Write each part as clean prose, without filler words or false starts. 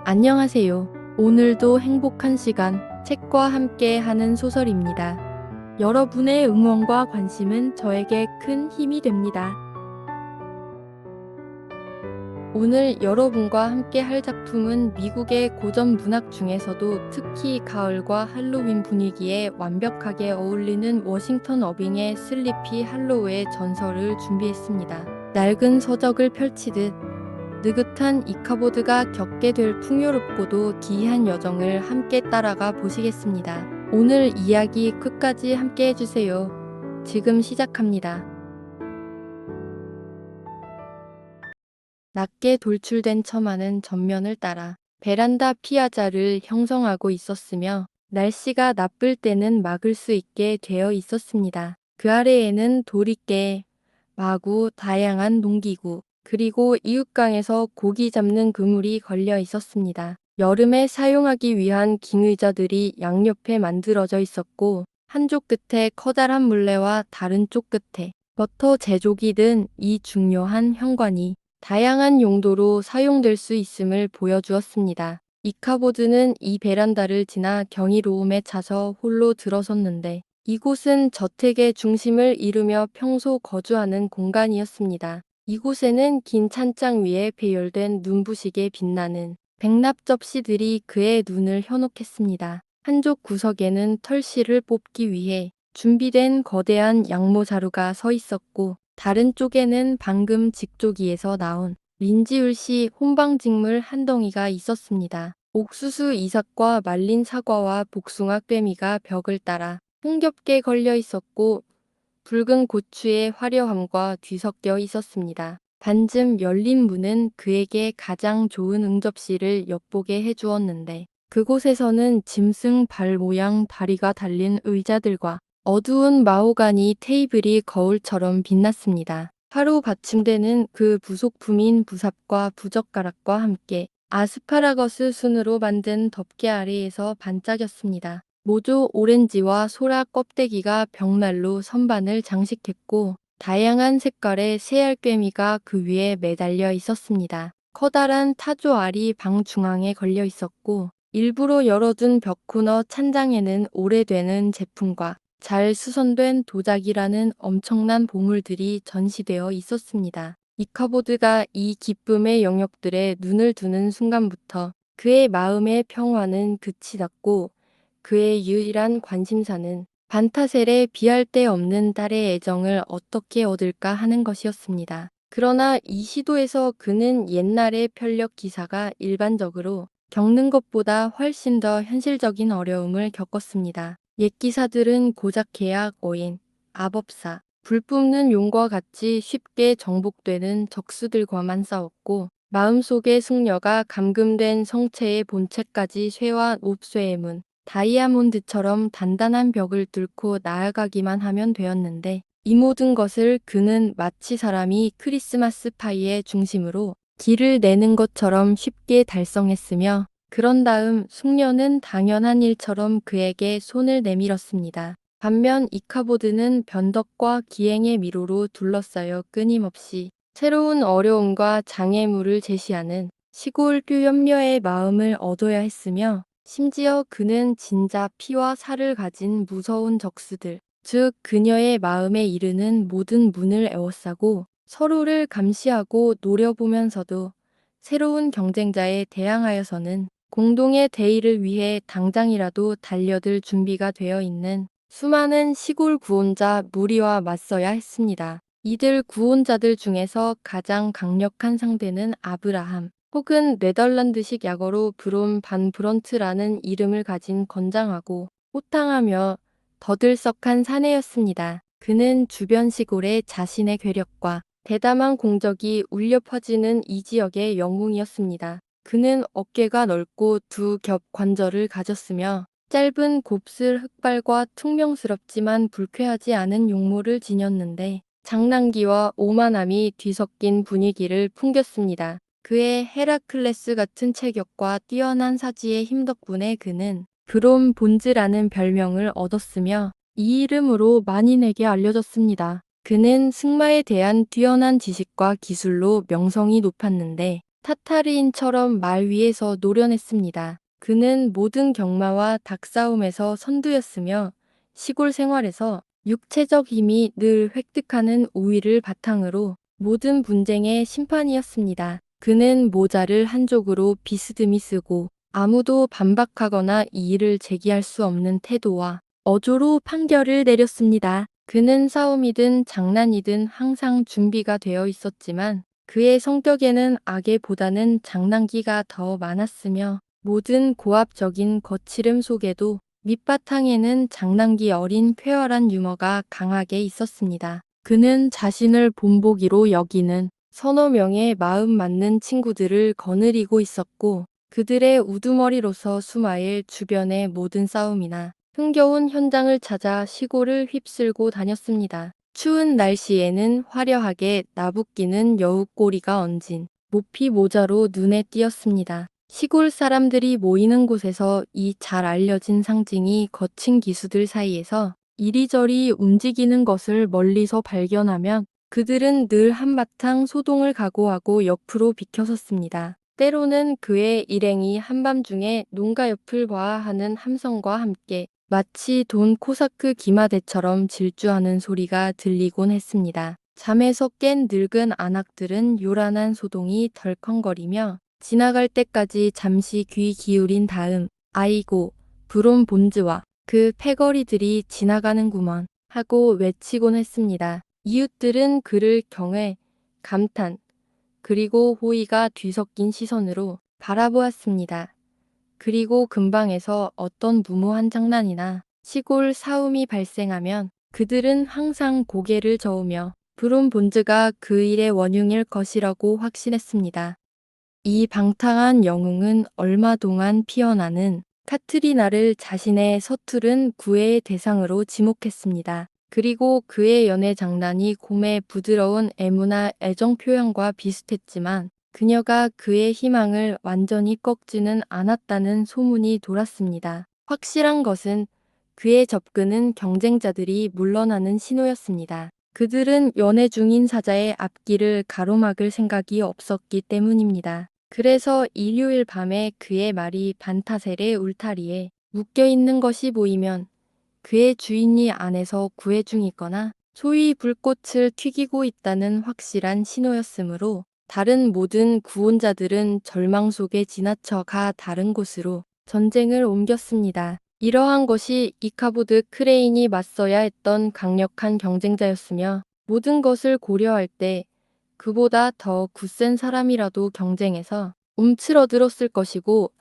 안녕하세요. 오늘도 행복한 시간, 책과 함께 하는 소설입니다. 여러분의 응원과 관심은 저에게 큰 힘이 됩니다. 오늘 여러분과 함께 할 작품은 미국의 고전 문학 중에서도 특히 가을과 할로윈 분위기에 완벽하게 어울리는 워싱턴 어빙의 슬리피 할로우의 전설을 준비했습니다. 낡은 서적을 펼치듯 느긋한 이카보드가 겪게 될 풍요롭고도 기이한 여정을 함께 따라가 보시겠습니다. 오늘 이야기 끝까지 함께 해주세요. 지금 시작합니다. 낮게 돌출된 처마는 전면을 따라 베란다 피아자를 형성하고 있었으며 날씨가 나쁠 때는 막을 수 있게 되어 있었습니다. 그 아래에는 도리개, 마구, 다양한 농기구, 그리고 이웃강에서 고기 잡는 그물이 걸려 있었습니다. 여름에 사용하기 위한 깅의자들이 양옆에 만들어져 있었고 한쪽 끝에 커다란 물레와 다른 쪽 끝에 버터 제조기 등 이 중요한 현관이 다양한 용도로 사용될 수 있음을 보여주었습니다. 이카보드는 이 베란다를 지나 경이로움에 차서 홀로 들어섰는데 이곳은 저택의 중심을 이루며 평소 거주하는 공간이었습니다. 이곳에는 긴 찬장 위에 배열된 눈부시게 빛나는 백납 접시들이 그의 눈을 현혹했습니다. 한쪽 구석에는 털실을 뽑기 위해 준비된 거대한 양모자루가 서 있었고 다른 쪽에는 방금 직조기에서 나온 린지울시 혼방직물 한 덩이가 있었습니다. 옥수수 이삭과 말린 사과와 복숭아 꿰미가 벽을 따라 흥겹게 걸려 있었고 붉은 고추의 화려함과 뒤섞여 있었습니다. 반쯤 열린 문은 그에게 가장 좋은 응접실을 엿보게 해주었는데 그곳에서는 짐승 발 모양 다리가 달린 의자들과 어두운 마호가니 테이블이 거울처럼 빛났습니다. 하루 받침대는 그 부속품인 부삽과 부젓가락과 함께 아스파라거스 순으로 만든 덮개 아래에서 반짝였습니다. 모조 오렌지와 소라 껍데기가 벽난로 선반을 장식했고 다양한 색깔의 새알꿰미가 그 위에 매달려 있었습니다. 커다란 타조 알이 방 중앙에 걸려 있었고 일부러 열어둔 벽코너 찬장에는 오래되는 제품과 잘 수선된 도자기라는 엄청난 보물들이 전시되어 있었습니다. 이카보드가 이 기쁨의 영역들에 눈을 두는 순간부터 그의 마음의 평화는 끝이 났고 그의 유일한 관심사는 반타셀에 비할 데 없는 딸의 애정을 어떻게 얻을까 하는 것이었습니다. 그러나 이 시도에서 그는 옛날의 편력 기사가 일반적으로 겪는 것보다 훨씬 더 현실적인 어려움을 겪었습니다. 옛 기사들은 고작 계약, 오인, 압업사, 불 뿜는 용과 같이 쉽게 정복되는 적수들과만 싸웠고 마음속의 승려가 감금된 성체의 본체까지 쇠와 옵쇠의 문, 다이아몬드처럼 단단한 벽을 뚫고 나아가기만 하면 되었는데 이 모든 것을 그는 마치 사람이 크리스마스 파이의 중심으로 길을 내는 것처럼 쉽게 달성했으며 그런 다음 숙녀는 당연한 일처럼 그에게 손을 내밀었습니다. 반면 이카보드는 변덕과 기행의 미로로 둘러싸여 끊임없이 새로운 어려움과 장애물을 제시하는 시골 교염녀의 마음을 얻어야 했으며 심지어 그는 진짜 피와 살을 가진 무서운 적수들, 즉 그녀의 마음에 이르는 모든 문을 에워싸고 서로를 감시하고 노려보면서도 새로운 경쟁자에 대항하여서는 공동의 대의를 위해 당장이라도 달려들 준비가 되어 있는 수많은 시골 구혼자 무리와 맞서야 했습니다. 이들 구혼자들 중에서 가장 강력한 상대는 아브라함, 혹은 네덜란드식 약어로 브론 반 브런트라는 이름을 가진 건장하고 호탕하며 더들썩한 사내였습니다. 그는 주변 시골의 자신의 괴력과 대담한 공적이 울려 퍼지는 이 지역의 영웅이었습니다. 그는 어깨가 넓고 두 겹 관절을 가졌으며 짧은 곱슬 흑발과 퉁명스럽지만 불쾌하지 않은 용모를 지녔는데 장난기와 오만함이 뒤섞인 분위기를 풍겼습니다. 그의 헤라클레스 같은 체격과 뛰어난 사지의 힘 덕분에 그는 브롬 본즈라는 별명을 얻었으며 이 이름으로 만인에게 알려졌습니다. 그는 승마에 대한 뛰어난 지식과 기술로 명성이 높았는데 타타르인처럼 말 위에서 노련했습니다. 그는 모든 경마와 닭싸움에서 선두였으며 시골 생활에서 육체적 힘이 늘 획득하는 우위를 바탕으로 모든 분쟁의 심판이었습니다. 그는 모자를 한쪽으로 비스듬히 쓰고 아무도 반박하거나 이의를 제기할 수 없는 태도와 어조로 판결을 내렸습니다. 그는 싸움이든 장난이든 항상 준비가 되어 있었지만 그의 성격에는 악의보다는 장난기가 더 많았으며 모든 고압적인 거칠음 속에도 밑바탕에는 장난기 어린 쾌활한 유머가 강하게 있었습니다. 그는 자신을 본보기로 여기는 서너 명의 마음 맞는 친구들을 거느리고 있었고 그들의 우두머리로서 수마일 주변의 모든 싸움이나 흥겨운 현장을 찾아 시골을 휩쓸고 다녔습니다. 추운 날씨에는 화려하게 나부끼는 여우꼬리가 얹은 모피 모자로 눈에 띄었습니다. 시골 사람들이 모이는 곳에서 이 잘 알려진 상징이 거친 기수들 사이에서 이리저리 움직이는 것을 멀리서 발견하면 그들은 늘 한바탕 소동을 각오하고 옆으로 비켜섰습니다. 때로는 그의 일행이 한밤중에 농가 옆을 봐하는 함성과 함께 마치 돈 코사크 기마대처럼 질주하는 소리가 들리곤 했습니다. 잠에서 깬 늙은 안악들은 요란한 소동이 덜컹거리며 지나갈 때까지 잠시 귀 기울인 다음 아이고 브론 본즈와 그 패거리들이 지나가는구먼 하고 외치곤 했습니다. 이웃들은 그를 경외, 감탄, 그리고 호의가 뒤섞인 시선으로 바라보았습니다. 그리고 근방에서 어떤 무모한 장난이나 시골 싸움이 발생하면 그들은 항상 고개를 저으며 브론 본즈가 그 일의 원흉일 것이라고 확신했습니다. 이 방탕한 영웅은 얼마 동안 피어나는 카트리나를 자신의 서투른 구애의 대상으로 지목했습니다. 그리고 그의 연애 장난이 곰의 부드러운 애무나 애정 표현과 비슷했지만 그녀가 그의 희망을 완전히 꺾지는 않았다는 소문이 돌았습니다. 확실한 것은 그의 접근은 경쟁자들이 물러나는 신호였습니다. 그들은 연애 중인 사자의 앞길을 가로막을 생각이 없었기 때문입니다. 그래서 일요일 밤에 그의 말이 반타셀의 울타리에 묶여있는 것이 보이면 그의 주인이 안에서 구애 중이거나 소위 불꽃을 튀기고 있다는 확실한 신호였으므로 다른 모든 구원자들은 절망 속에 지나쳐 가 다른 곳으로 전쟁을 옮겼습니다. 이러한 것이 이카보드 크레인이 맞서야 했던 강력한 경쟁자였으며 모든 것을 고려할 때 그보다 더 굳센 사람이라도 경쟁에서 움츠러들었을 것이고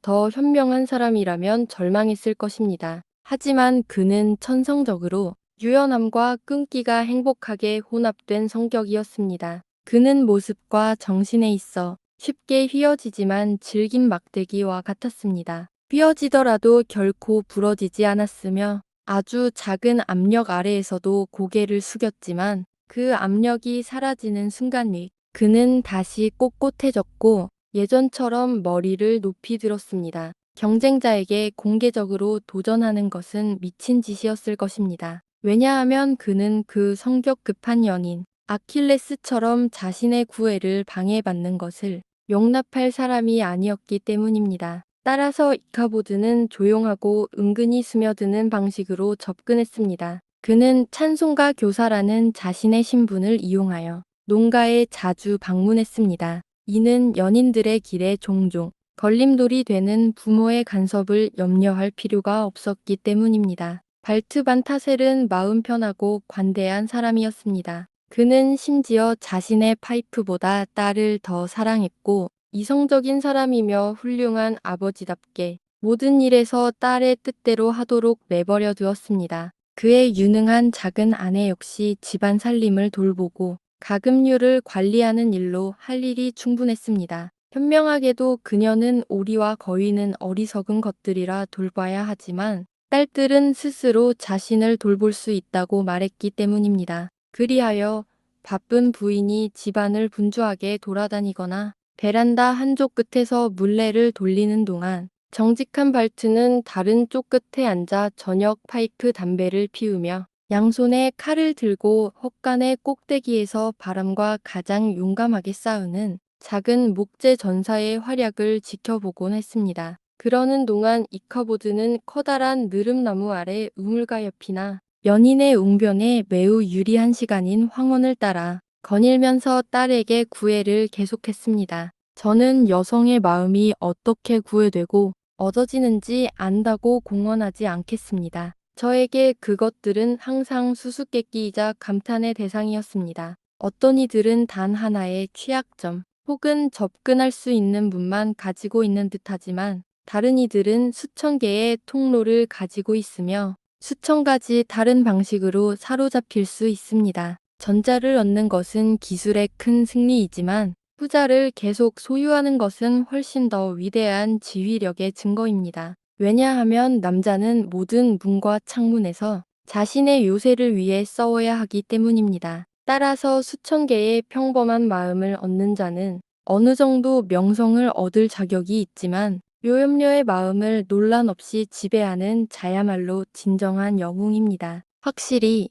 더 현명한 사람이라면 절망했을 것입니다. 하지만 그는 천성적으로 유연함과 끈기가 행복하게 혼합된 성격이었습니다. 그는 모습과 정신에 있어 쉽게 휘어지지만 질긴 막대기와 같았습니다. 휘어지더라도 결코 부러지지 않았으며 아주 작은 압력 아래에서도 고개를 숙였지만 그 압력이 사라지는 순간 그는 다시 꼿꼿해졌고 예전처럼 머리를 높이 들었습니다. 경쟁자에게 공개적으로 도전하는 것은 미친 짓이었을 것입니다. 왜냐하면 그는 그 성격 급한 연인 아킬레스처럼 자신의 구애를 방해받는 것을 용납할 사람이 아니었기 때문입니다. 따라서 이카보드는 조용하고 은근히 스며드는 방식으로 접근했습니다. 그는 찬송가 교사라는 자신의 신분을 이용하여 농가에 자주 방문했습니다. 이는 연인들의 길에 종종 걸림돌이 되는 부모의 간섭을 염려할 필요가 없었기 때문입니다. 발트반 타셀은 마음 편하고 관대한 사람이었습니다. 그는 심지어 자신의 파이프보다 딸을 더 사랑했고 이성적인 사람이며 훌륭한 아버지답게 모든 일에서 딸의 뜻대로 하도록 내버려 두었습니다. 그의 유능한 작은 아내 역시 집안 살림을 돌보고 가금류를 관리하는 일로 할 일이 충분했습니다. 현명하게도 그녀는 오리와 거위는 어리석은 것들이라 돌봐야 하지만 딸들은 스스로 자신을 돌볼 수 있다고 말했기 때문입니다. 그리하여 바쁜 부인이 집안을 분주하게 돌아다니거나 베란다 한쪽 끝에서 물레를 돌리는 동안 정직한 발트는 다른 쪽 끝에 앉아 저녁 파이프 담배를 피우며 양손에 칼을 들고 헛간의 꼭대기에서 바람과 가장 용감하게 싸우는 작은 목재 전사의 활약을 지켜보곤 했습니다. 그러는 동안 이카보드는 커다란 느릅나무 아래 우물가 옆이나 연인의 웅변에 매우 유리한 시간인 황혼을 따라 거닐면서 딸에게 구애를 계속했습니다. 저는 여성의 마음이 어떻게 구애되고 얻어지는지 안다고 공언하지 않겠습니다. 저에게 그것들은 항상 수수께끼이자 감탄의 대상이었습니다. 어떤 이들은 단 하나의 취약점 혹은 접근할 수 있는 문만 가지고 있는 듯하지만 다른 이들은 수천 개의 통로를 가지고 있으며 수천 가지 다른 방식으로 사로잡힐 수 있습니다. 전자를 얻는 것은 기술의 큰 승리이지만 후자를 계속 소유하는 것은 훨씬 더 위대한 지휘력의 증거입니다. 왜냐하면 남자는 모든 문과 창문에서 자신의 요새를 위해 싸워야 하기 때문입니다. 따라서 수천 개의 평범한 마음을 얻는 자는 어느 정도 명성을 얻을 자격이 있지만 묘염녀의 마음을 논란 없이 지배하는 자야말로 진정한 영웅입니다. 확실히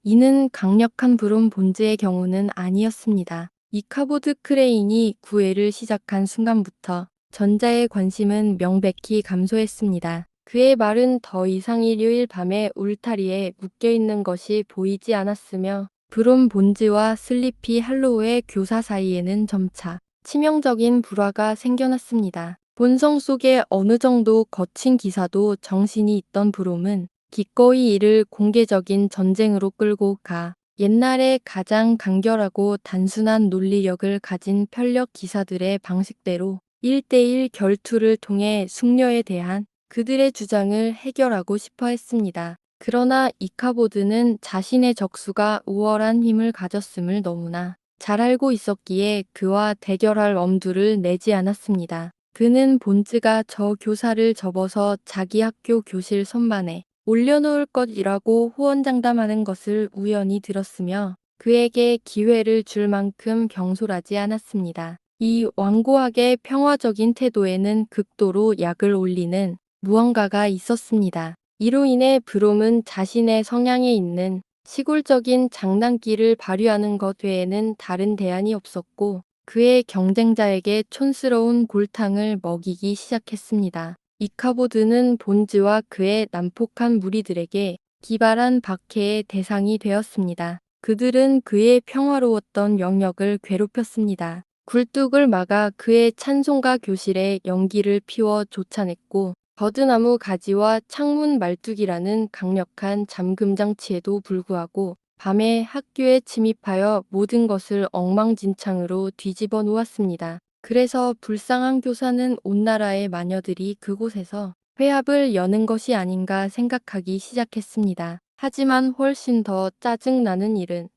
이는 강력한 브론 본즈의 경우는 아니었습니다. 이카보드 크레인이 구애를 시작한 순간부터 전자의 관심은 명백히 감소했습니다. 그의 말은 더 이상 일요일 밤에 울타리에 묶여있는 것이 보이지 않았으며 브론 본즈와 슬리피 할로우의 교사 사이에는 점차 치명적인 불화가 생겨났습니다. 본성 속에 어느 정도 거친 기사도 정신이 있던 브롬은 기꺼이 이를 공개적인 전쟁으로 끌고 가 옛날에 가장 간결하고 단순한 논리력을 가진 편력 기사들의 방식대로 1대1 결투를 통해 숙녀에 대한 그들의 주장을 해결하고 싶어 했습니다. 그러나 이카보드는 자신의 적수가 우월한 힘을 가졌음을 너무나 잘 알고 있었기에 그와 대결할 엄두를 내지 않았습니다. 그는 본즈가 저 교사를 접어서 자기 학교 교실 선반에 올려놓을 것이라고 호언장담하는 것을 우연히 들었으며 그에게 기회를 줄 만큼 경솔하지 않았습니다. 이 완고하게 평화적인 태도에는 극도로 약을 올리는 무언가가 있었습니다. 이로 인해 브롬은 자신의 성향에 있는 시골적인 장난기를 발휘하는 것 외에는 다른 대안이 없었고 그의 경쟁자에게 촌스러운 골탕을 먹이기 시작했습니다. 이카보드는 본즈와 그의 난폭한 무리들에게 기발한 박해의 대상이 되었습니다. 그들은 그의 평화로웠던 영역을 괴롭혔습니다. 굴뚝을 막아 그의 찬송가 교실에 연기를 피워 쫓아냈고 버드나무 가지와 창문 말뚝이라는 강력한 잠금 장치에도 불구하고 밤에 학교에 침입하여 모든 것을 엉망진창으로 뒤집어 놓았습니다. 그래서 불쌍한 교사는 온 나라의 마녀들이 그곳에서 회합을 여는 것이 아닌가 생각하기 시작했습니다. 하지만 훨씬 더 짜증나는 일은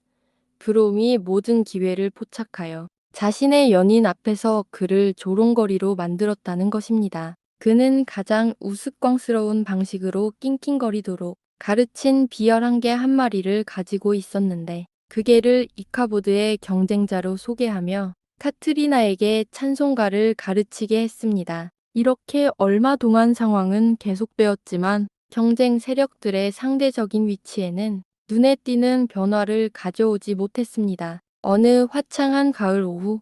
브롬이 모든 기회를 포착하여 자신의 연인 앞에서 그를 조롱거리로 만들었다는 것입니다. 그는 가장 우스꽝스러운 방식으로 낑낑거리도록 가르친 비열한 개 한 마리를 가지고 있었는데 그 개를 이카보드의 경쟁자로 소개하며 카트리나에게 찬송가를 가르치게 했습니다. 이렇게 얼마 동안 상황은 계속되었지만 경쟁 세력들의 상대적인 위치에는 눈에 띄는 변화를 가져오지 못했습니다. 어느 화창한 가을 오후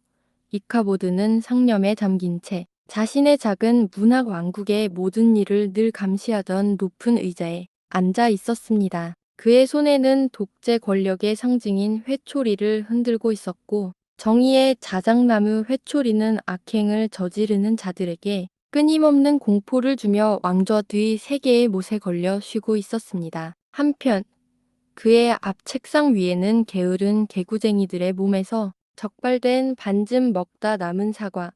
이카보드는 상념에 잠긴 채 자신의 작은 문학 왕국의 모든 일을 늘 감시하던 높은 의자에 앉아 있었습니다. 그의 손에는 독재 권력의 상징인 회초리를 흔들고 있었고 정의의 자작나무 회초리는 악행을 저지르는 자들에게 끊임없는 공포를 주며 왕좌 뒤 세 개의 못에 걸려 쉬고 있었습니다. 한편 그의 앞 책상 위에는 게으른 개구쟁이들의 몸에서 적발된 반쯤 먹다 남은 사과,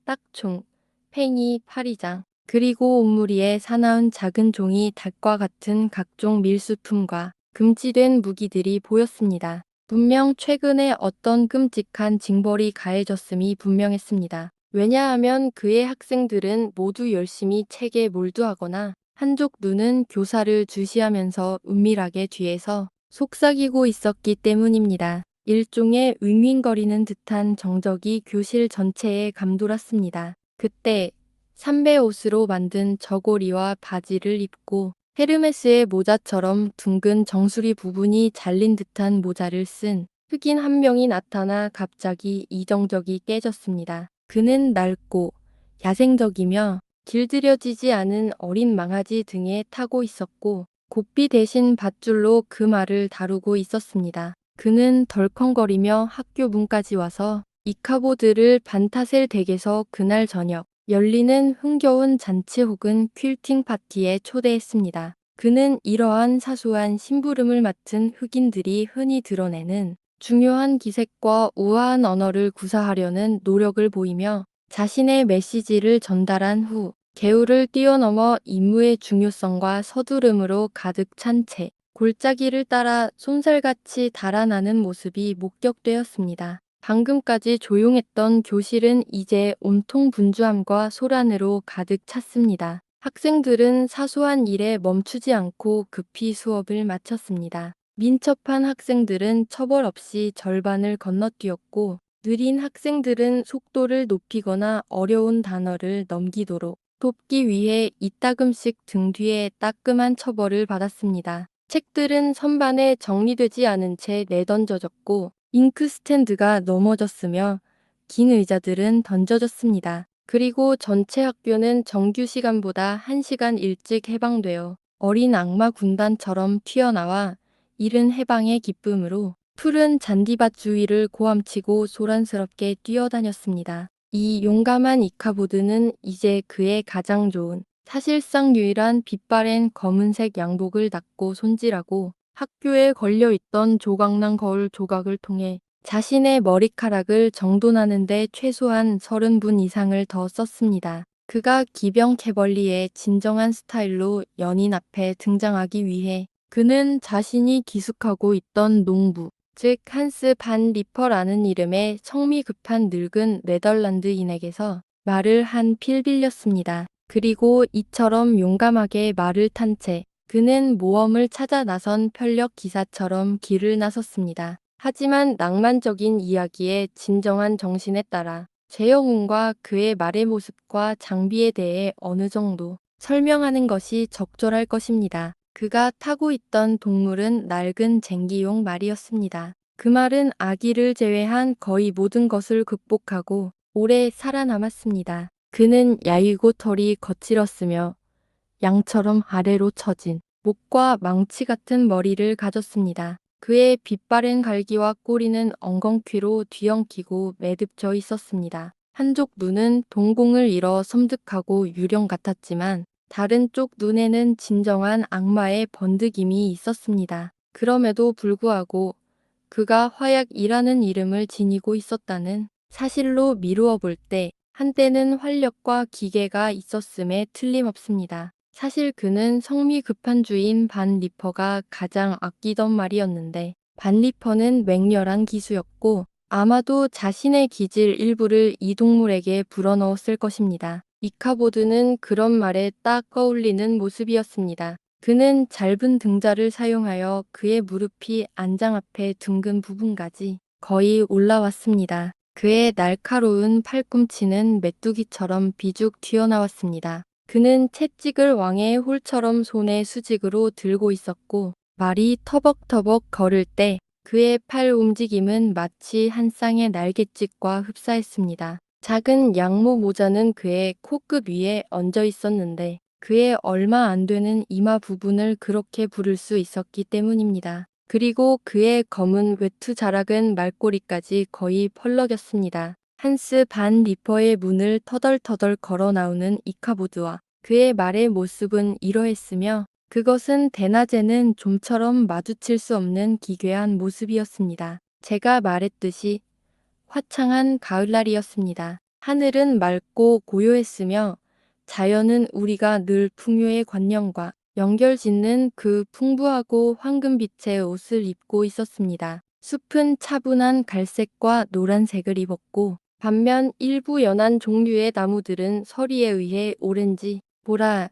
딱총, 팽이, 파리장, 그리고 온무리에 사나운 작은 종이 닭과 같은 각종 밀수품과 금지된 무기들이 보였습니다. 분명 최근에 어떤 끔찍한 징벌이 가해졌음이 분명했습니다. 왜냐하면 그의 학생들은 모두 열심히 책에 몰두하거나 한쪽 눈은 교사를 주시하면서 은밀하게 뒤에서 속삭이고 있었기 때문입니다. 일종의 윙윙거리는 듯한 정적이 교실 전체에 감돌았습니다. 그때 삼배 옷으로 만든 저고리와 바지를 입고 헤르메스의 모자처럼 둥근 정수리 부분이 잘린 듯한 모자를 쓴 흑인 한 명이 나타나 갑자기 이정적이 깨졌습니다. 그는 낡고 야생적이며 길들여지지 않은 어린 망아지 등에 타고 있었고 고삐 대신 밧줄로 그 말을 다루고 있었습니다. 그는 덜컹거리며 학교 문까지 와서 이카보드를 반타셀 댁에서 그날 저녁 열리는 흥겨운 잔치 혹은 퀼팅 파티에 초대했습니다. 그는 이러한 사소한 심부름을 맡은 흑인들이 흔히 드러내는 중요한 기색과 우아한 언어를 구사하려는 노력을 보이며 자신의 메시지를 전달한 후 개울을 뛰어넘어 임무의 중요성과 서두름으로 가득 찬 채 골짜기를 따라 쏜살같이 달아나는 모습이 목격되었습니다. 방금까지 조용했던 교실은 이제 온통 분주함과 소란으로 가득 찼습니다. 학생들은 사소한 일에 멈추지 않고 급히 수업을 마쳤습니다. 민첩한 학생들은 처벌 없이 절반을 건너뛰었고 느린 학생들은 속도를 높이거나 어려운 단어를 넘기도록 돕기 위해 이따금씩 등 뒤에 따끔한 처벌을 받았습니다. 책들은 선반에 정리되지 않은 채 내던져졌고 잉크스탠드가 넘어졌으며 긴 의자들은 던져졌습니다. 그리고 전체 학교는 정규 시간보다 1시간 일찍 해방되어 어린 악마 군단처럼 튀어나와 이른 해방의 기쁨으로 푸른 잔디밭 주위를 고함치고 소란스럽게 뛰어다녔습니다. 이 용감한 이카보드는 이제 그의 가장 좋은, 사실상 유일한 빛바랜 검은색 양복을 닦고 손질하고 학교에 걸려있던 조각난 거울 조각을 통해 자신의 머리카락을 정돈하는데 최소한 30분 이상을 더 썼습니다. 그가 기병 캐벌리의 진정한 스타일로 연인 앞에 등장하기 위해 그는 자신이 기숙하고 있던 농부, 즉 한스 반 리퍼라는 이름의 성미 급한 늙은 네덜란드인에게서 말을 한 필 빌렸습니다. 그리고 이처럼 용감하게 말을 탄 채 그는 모험을 찾아 나선 편력 기사처럼 길을 나섰습니다. 하지만 낭만적인 이야기의 진정한 정신에 따라 재영웅과 그의 말의 모습과 장비에 대해 어느 정도 설명하는 것이 적절할 것입니다. 그가 타고 있던 동물은 낡은 쟁기용 말이었습니다. 그 말은 아기를 제외한 거의 모든 것을 극복하고 오래 살아남았습니다. 그는 야위고 털이 거칠었으며 양처럼 아래로 처진 목과 망치 같은 머리를 가졌습니다. 그의 빛바랜 갈기와 꼬리는 엉겅퀴로 뒤엉키고 매듭져 있었습니다. 한쪽 눈은 동공을 잃어 섬뜩하고 유령 같았지만 다른 쪽 눈에는 진정한 악마의 번득임이 있었습니다. 그럼에도 불구하고 그가 화약이라는 이름을 지니고 있었다는 사실로 미루어 볼 때 한때는 활력과 기계가 있었음에 틀림없습니다. 사실 그는 성미 급한 주인 반 리퍼가 가장 아끼던 말이었는데 반 리퍼는 맹렬한 기수였고 아마도 자신의 기질 일부를 이 동물에게 불어넣었을 것입니다. 이카보드는 그런 말에 딱 어울리는 모습이었습니다. 그는 짧은 등자를 사용하여 그의 무릎이 안장 앞에 둥근 부분까지 거의 올라왔습니다. 그의 날카로운 팔꿈치는 메뚜기처럼 비죽 튀어나왔습니다. 그는 채찍을 왕의 홀처럼 손에 수직으로 들고 있었고 말이 터벅터벅 걸을 때 그의 팔 움직임은 마치 한 쌍의 날갯짓과 흡사했습니다. 작은 양모 모자는 그의 코끝 위에 얹어 있었는데 그의 얼마 안 되는 이마 부분을 그렇게 부를 수 있었기 때문입니다. 그리고 그의 검은 외투 자락은 말꼬리까지 거의 펄럭였습니다. 한스 반 리퍼의 문을 터덜터덜 걸어 나오는 이카보드와 그의 말의 모습은 이러했으며 그것은 대낮에는 좀처럼 마주칠 수 없는 기괴한 모습이었습니다. 제가 말했듯이 화창한 가을날이었습니다. 하늘은 맑고 고요했으며 자연은 우리가 늘 풍요의 관념과 연결짓는 그 풍부하고 황금빛의 옷을 입고 있었습니다. 숲은 차분한 갈색과 노란색을 입었고 반면 일부 연한 종류의 나무들은 서리에 의해 오렌지, 보라,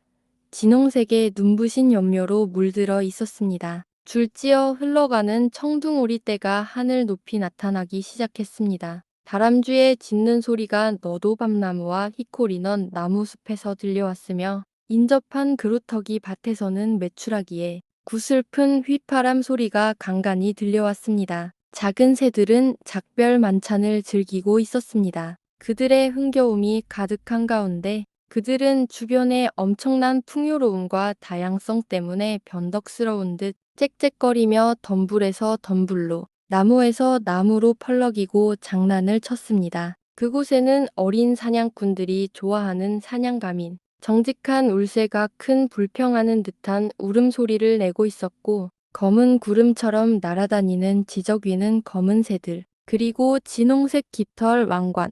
진홍색의 눈부신 연료로 물들어 있었습니다. 줄지어 흘러가는 청둥오리떼가 하늘 높이 나타나기 시작했습니다. 다람쥐의 짖는 소리가 너도 밤나무와 히코리넌 나무숲에서 들려왔으며 인접한 그루터기 밭에서는 메추라기에 구슬픈 휘파람 소리가 간간히 들려왔습니다. 작은 새들은 작별 만찬을 즐기고 있었습니다. 그들의 흥겨움이 가득한 가운데 그들은 주변의 엄청난 풍요로움과 다양성 때문에 변덕스러운 듯 짹짹거리며 덤불에서 덤불로, 나무에서 나무로 펄럭이고 장난을 쳤습니다. 그곳에는 어린 사냥꾼들이 좋아하는 사냥감인 정직한 울새가 큰 불평하는 듯한 울음소리를 내고 있었고, 검은 구름처럼 날아다니는 지적 위는 검은 새들, 그리고 진홍색 깃털 왕관,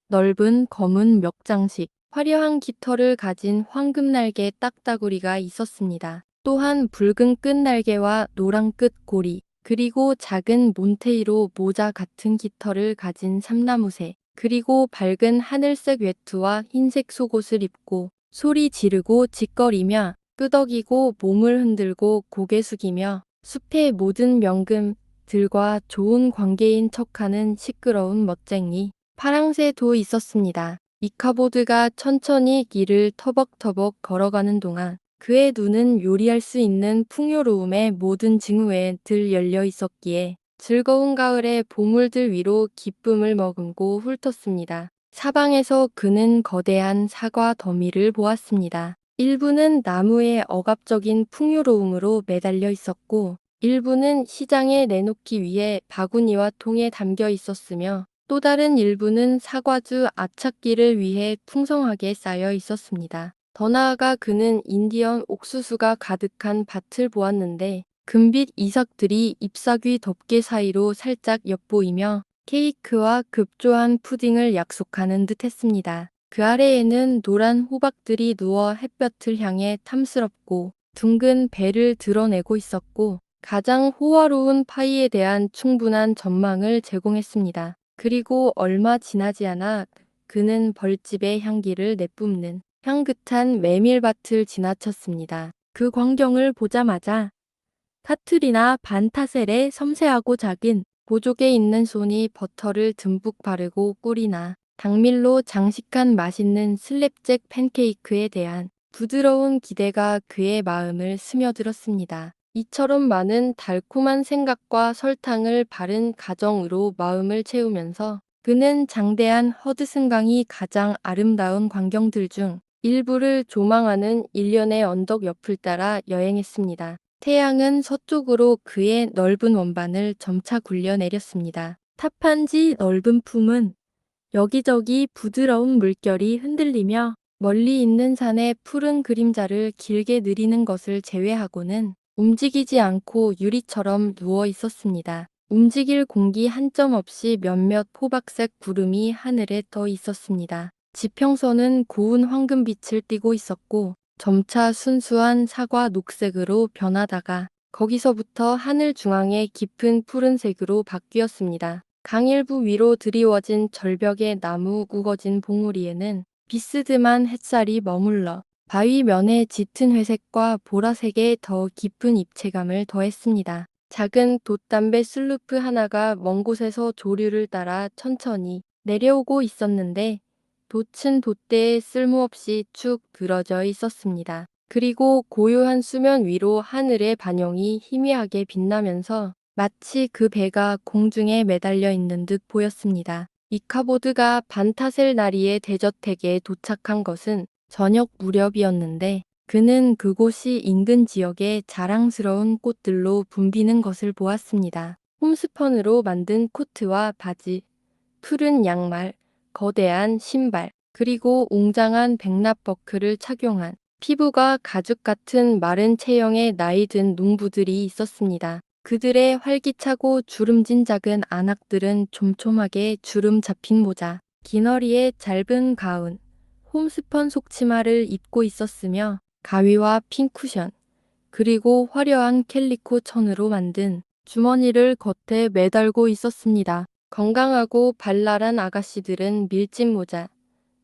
넓은 검은 멱장식, 화려한 깃털을 가진 황금날개 딱따구리가 있었습니다. 또한 붉은 끝날개와 노란 끝고리, 그리고 작은 몬테이로 모자 같은 깃털을 가진 삼나무새, 그리고 밝은 하늘색 외투와 흰색 속옷을 입고 소리 지르고 짓거리며 끄덕이고 몸을 흔들고 고개 숙이며 숲의 모든 명금들과 좋은 관계인 척하는 시끄러운 멋쟁이 파랑새도 있었습니다. 이카보드가 천천히 길을 터벅터벅 걸어가는 동안 그의 눈은 요리할 수 있는 풍요로움의 모든 징후에 들 열려 있었기에 즐거운 가을의 보물들 위로 기쁨을 머금고 훑었습니다. 사방에서 그는 거대한 사과 더미를 보았습니다. 일부는 나무의 억압적인 풍요로움으로 매달려 있었고, 일부는 시장에 내놓기 위해 바구니와 통에 담겨 있었으며, 또 다른 일부는 사과주 아찻길을 위해 풍성하게 쌓여 있었습니다. 더 나아가 그는 인디언 옥수수가 가득한 밭을 보았는데, 금빛 이삭들이 잎사귀 덮개 사이로 살짝 엿보이며 케이크와 급조한 푸딩을 약속하는 듯 했습니다. 그 아래에는 노란 호박들이 누워 햇볕을 향해 탐스럽고 둥근 배를 드러내고 있었고, 가장 호화로운 파이에 대한 충분한 전망을 제공했습니다. 그리고 얼마 지나지 않아 그는 벌집의 향기를 내뿜는 향긋한 메밀밭을 지나쳤습니다. 그 광경을 보자마자 카트리나 반타셀의 섬세하고 작은 보조개 있는 손이 버터를 듬뿍 바르고 꿀이나 당밀로 장식한 맛있는 슬랩잭 팬케이크에 대한 부드러운 기대가 그의 마음을 스며들었습니다. 이처럼 많은 달콤한 생각과 설탕을 바른 가정으로 마음을 채우면서 그는 장대한 허드슨강이 가장 아름다운 광경들 중 일부를 조망하는 일련의 언덕 옆을 따라 여행했습니다. 태양은 서쪽으로 그의 넓은 원반을 점차 굴려 내렸습니다. 탑한지 넓은 품은 여기저기 부드러운 물결이 흔들리며 멀리 있는 산의 푸른 그림자를 길게 느리는 것을 제외하고는 움직이지 않고 유리처럼 누워 있었습니다. 움직일 공기 한 점 없이 몇몇 호박색 구름이 하늘에 떠 있었습니다. 지평선은 고운 황금빛을 띠고 있었고 점차 순수한 사과 녹색으로 변하다가 거기서부터 하늘 중앙의 깊은 푸른색으로 바뀌었습니다. 강일부 위로 드리워진 절벽의 나무 우거진 봉우리에는 비스듬한 햇살이 머물러 바위 면의 짙은 회색과 보라색의 더 깊은 입체감을 더했습니다. 작은 돛담배 슬루프 하나가 먼 곳에서 조류를 따라 천천히 내려오고 있었는데 돛은 돛대에 쓸모없이 축 늘어져 있었습니다. 그리고 고요한 수면 위로 하늘의 반영이 희미하게 빛나면서 마치 그 배가 공중에 매달려 있는 듯 보였습니다. 이카보드가 반타셀 나리의 대저택에 도착한 것은 저녁 무렵이었는데 그는 그곳이 인근 지역의 자랑스러운 꽃들로 붐비는 것을 보았습니다. 홈스펀으로 만든 코트와 바지, 푸른 양말, 거대한 신발, 그리고 웅장한 백납버클을 착용한 피부가 가죽 같은 마른 체형의 나이 든 농부들이 있었습니다. 그들의 활기차고 주름진 작은 안악들은 촘촘하게 주름 잡힌 모자, 긴 허리에 짧은 가운, 홈스펀 속치마를 입고 있었으며 가위와 핀 쿠션, 그리고 화려한 캘리코 천으로 만든 주머니를 겉에 매달고 있었습니다. 건강하고 발랄한 아가씨들은 밀짚 모자,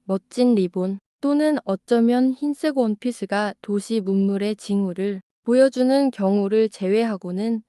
멋진 리본 또는 어쩌면 흰색 원피스가 도시 문물의 징후를 보여주는 경우를 제외하고는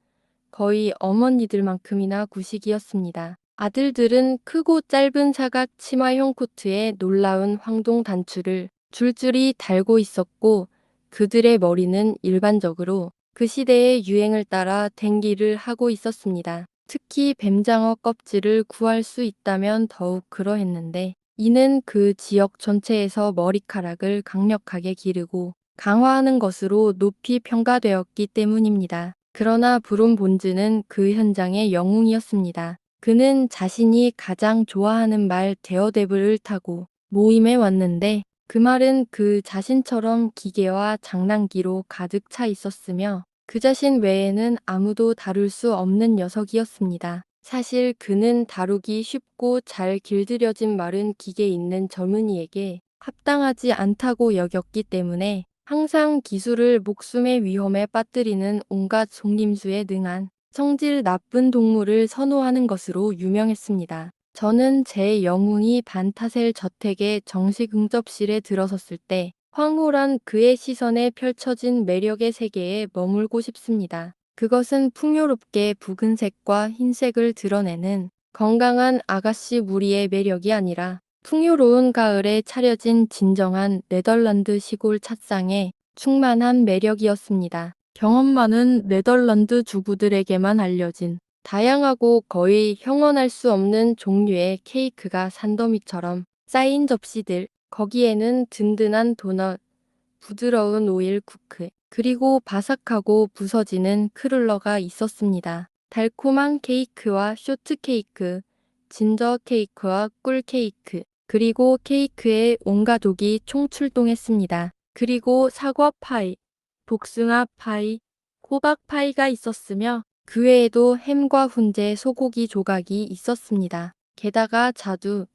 거의 어머니들만큼이나 구식이었습니다. 아들들은 크고 짧은 사각 치마형 코트에 놀라운 황동 단추를 줄줄이 달고 있었고 그들의 머리는 일반적으로 그 시대의 유행을 따라 댕기를 하고 있었습니다. 특히 뱀장어 껍질을 구할 수 있다면 더욱 그러했는데 이는 그 지역 전체에서 머리카락을 강력하게 기르고 강화하는 것으로 높이 평가되었기 때문입니다. 그러나 브론 본즈는 그 현장의 영웅이었습니다. 그는 자신이 가장 좋아하는 말 데어데블을 타고 모임에 왔는데 그 말은 그 자신처럼 기계와 장난기로 가득 차 있었으며 그 자신 외에는 아무도 다룰 수 없는 녀석이었습니다. 사실 그는 다루기 쉽고 잘 길들여진 마른 기계 있는 젊은이에게 합당하지 않다고 여겼기 때문에 항상 기술을 목숨의 위험에 빠뜨리는 온갖 속림수에 능한 성질 나쁜 동물을 선호하는 것으로 유명했습니다. 저는 제 영웅이 반타셀 저택의 정식 응접실에 들어섰을 때 황홀한 그의 시선에 펼쳐진 매력의 세계에 머물고 싶습니다. 그것은 풍요롭게 붉은색과 흰색을 드러내는 건강한 아가씨 무리의 매력이 아니라 풍요로운 가을에 차려진 진정한 네덜란드 시골 찻상의 충만한 매력이었습니다. 경험 많은 네덜란드 주부들에게만 알려진 다양하고 거의 형언할 수 없는 종류의 케이크가 산더미처럼 쌓인 접시들, 거기에는 든든한 도넛, 부드러운 오일 쿠크, 그리고 바삭하고 부서지는 크룰러가 있었습니다. 달콤한 케이크와 쇼트케이크, 진저 케이크와 꿀 케이크, 그리고 케이크에 온 가족이 총출동했습니다. 그리고 사과 파이, 복숭아 파이, 호박 파이가 있었으며 그 외에도 햄과 훈제 소고기 조각이 있었습니다. 게다가 자두,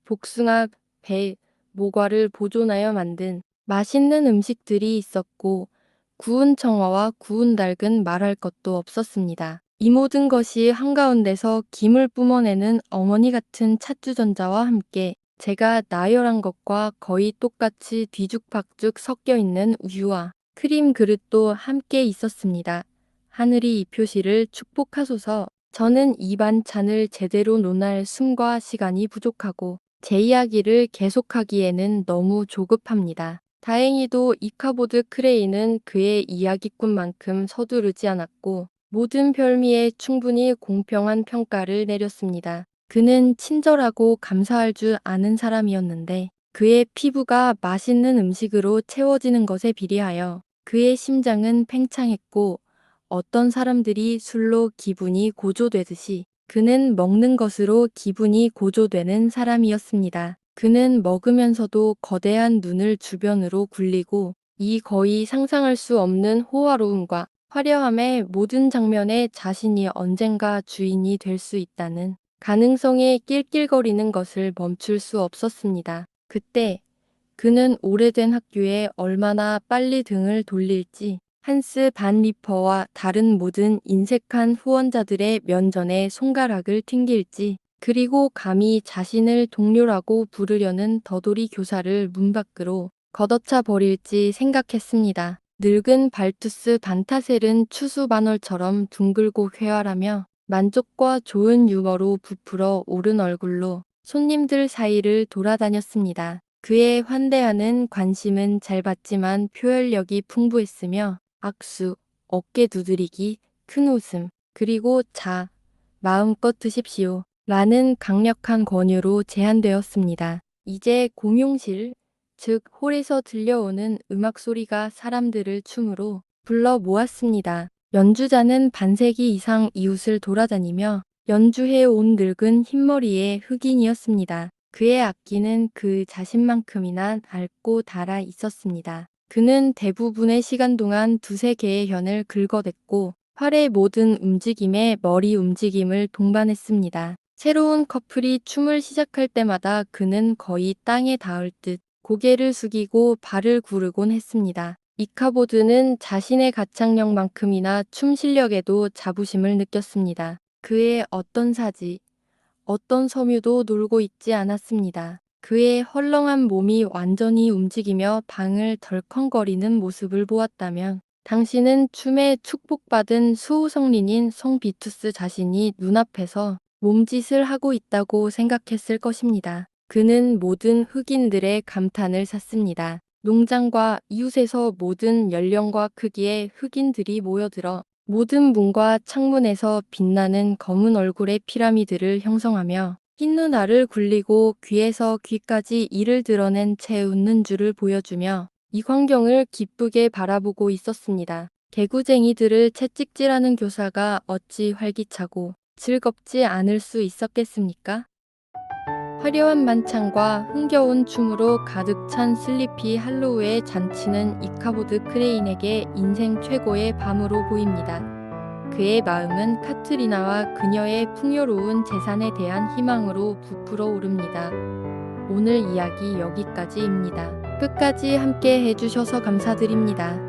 복숭아, 배, 모과를 보존하여 만든 맛있는 음식들이 있었고 구운 청어와 구운 닭은 말할 것도 없었습니다. 이 모든 것이 한가운데서 김을 뿜어내는 어머니 같은 찻주전자와 함께 제가 나열한 것과 거의 똑같이 뒤죽박죽 섞여 있는 우유와 크림 그릇도 함께 있었습니다. 하늘이 이 표시를 축복하소서. 저는 이 반찬을 제대로 논할 숨과 시간이 부족하고 제 이야기를 계속하기에는 너무 조급합니다. 다행히도 이카보드 크레인은 그의 이야기꾼만큼 서두르지 않았고 모든 별미에 충분히 공평한 평가를 내렸습니다. 그는 친절하고 감사할 줄 아는 사람이었는데 그의 피부가 맛있는 음식으로 채워지는 것에 비례하여 그의 심장은 팽창했고 어떤 사람들이 술로 기분이 고조되듯이 그는 먹는 것으로 기분이 고조되는 사람이었습니다. 그는 먹으면서도 거대한 눈을 주변으로 굴리고 이 거의 상상할 수 없는 호화로움과 화려함의 모든 장면에 자신이 언젠가 주인이 될 수 있다는 가능성에 낄낄거리는 것을 멈출 수 없었습니다. 그때 그는 오래된 학교에 얼마나 빨리 등을 돌릴지 한스 반 리퍼와 다른 모든 인색한 후원자들의 면전에 손가락을 튕길지 그리고 감히 자신을 동료라고 부르려는 더돌이 교사를 문 밖으로 걷어차 버릴지 생각했습니다. 늙은 발투스 반타셀은 추수반월처럼 둥글고 쾌활하며 만족과 좋은 유머로 부풀어 오른 얼굴로 손님들 사이를 돌아다녔습니다. 그의 환대하는 관심은 잘 받지만 표현력이 풍부했으며 악수, 어깨 두드리기, 큰 웃음, 그리고 자, 마음껏 드십시오. 라는 강력한 권유로 제한되었습니다. 이제 공용실, 즉 홀에서 들려오는 음악 소리가 사람들을 춤으로 불러 모았습니다. 연주자는 반세기 이상 이웃을 돌아다니며 연주해 온 늙은 흰머리의 흑인이었습니다. 그의 악기는 그 자신만큼이나 얇고 달아 있었습니다. 그는 대부분의 시간 동안 두세 개의 현을 긁어댔고 활의 모든 움직임에 머리 움직임을 동반했습니다. 새로운 커플이 춤을 시작할 때마다 그는 거의 땅에 닿을 듯 고개를 숙이고 발을 구르곤 했습니다. 이카보드는 자신의 가창력만큼이나 춤 실력에도 자부심을 느꼈습니다. 그의 어떤 사지, 어떤 섬유도 놀고 있지 않았습니다. 그의 헐렁한 몸이 완전히 움직이며 방을 덜컹거리는 모습을 보았다면 당신은 춤에 축복받은 수호성린인 성 비투스 자신이 눈앞에서 몸짓을 하고 있다고 생각했을 것입니다. 그는 모든 흑인들의 감탄을 샀습니다. 농장과 이웃에서 모든 연령과 크기의 흑인들이 모여들어 모든 문과 창문에서 빛나는 검은 얼굴의 피라미드를 형성하며 흰 눈알을 굴리고 귀에서 귀까지 이를 드러낸 채 웃는 줄을 보여주며 이 광경을 기쁘게 바라보고 있었습니다. 개구쟁이들을 채찍질하는 교사가 어찌 활기차고 즐겁지 않을 수 있었겠습니까? 화려한 만찬과 흥겨운 춤으로 가득 찬 슬리피 할로우의 잔치는 이카보드 크레인에게 인생 최고의 밤으로 보입니다. 그의 마음은 카트리나와 그녀의 풍요로운 재산에 대한 희망으로 부풀어 오릅니다. 오늘 이야기 여기까지입니다. 끝까지 함께 해주셔서 감사드립니다.